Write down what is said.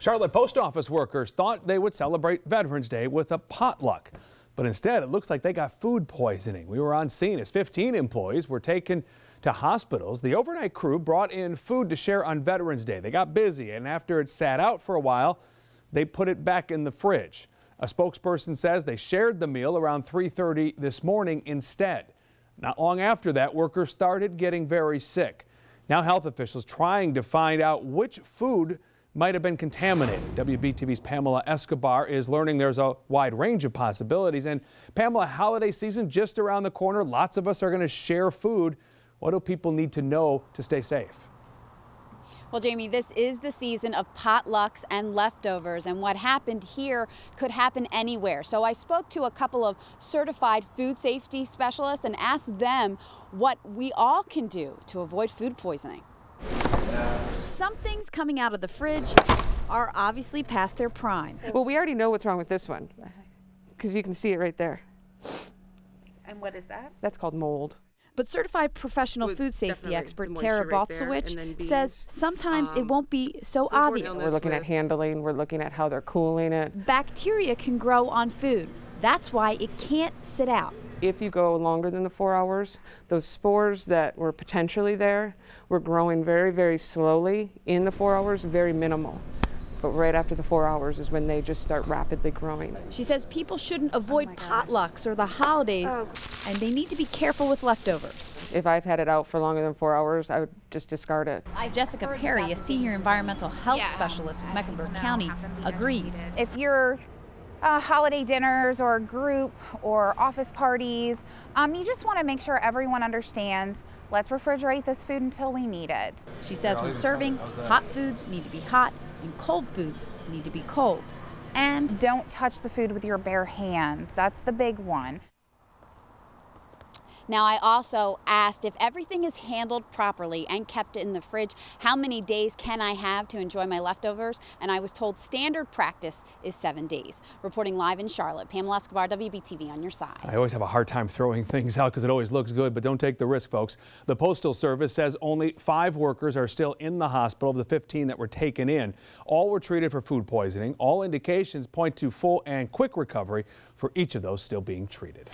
Charlotte post office workers thought they would celebrate Veterans Day with a potluck, but instead it looks like they got food poisoning. We were on scene as 15 employees were taken to hospitals. The overnight crew brought in food to share on Veterans Day. They got busy, and after it sat out for a while, they put it back in the fridge. A spokesperson says they shared the meal around 3:30 this morning instead. Not long after that, workers started getting very sick. Now health officials trying to find out which food might have been contaminated. WBTV's Pamela Escobar is learning there's a wide range of possibilities. And Pamela, holiday season just around the corner. Lots of us are going to share food. What do people need to know to stay safe? Well, Jamie, this is the season of potlucks and leftovers, and what happened here could happen anywhere. So I spoke to a couple of certified food safety specialists and asked them what we all can do to avoid food poisoning. Some things coming out of the fridge are obviously past their prime. Well, we already know what's wrong with this one because you can see it right there. And what is that? That's called mold. But certified professional food safety expert Tara Baltzowicz says sometimes it won't be so obvious. We're looking at handling, we're looking at how they're cooling it. Bacteria can grow on food. That's why it can't sit out. If you go longer than the 4 hours, those spores that were potentially there were growing very, very slowly in the 4 hours, very minimal. But right after the 4 hours is when they just start rapidly growing. She says people shouldn't avoid potlucks or the holidays, and they need to be careful with leftovers. If I've had it out for longer than 4 hours, I would just discard it. Jessica Perry, a senior environmental health specialist with Mecklenburg County, agrees. If you're holiday dinners or group or office parties, you just want to make sure everyone understands, let's refrigerate this food until we need it. She says when serving, hot foods need to be hot and cold foods need to be cold. And don't touch the food with your bare hands. That's the big one. Now, I also asked if everything is handled properly and kept in the fridge, how many days can I have to enjoy my leftovers? And I was told standard practice is 7 days. Reporting live in Charlotte, Pamela Escobar, WBTV on your side. I always have a hard time throwing things out because it always looks good, but don't take the risk, folks. The Postal Service says only 5 workers are still in the hospital of the 15 that were taken in. All were treated for food poisoning. All indications point to full and quick recovery for each of those still being treated.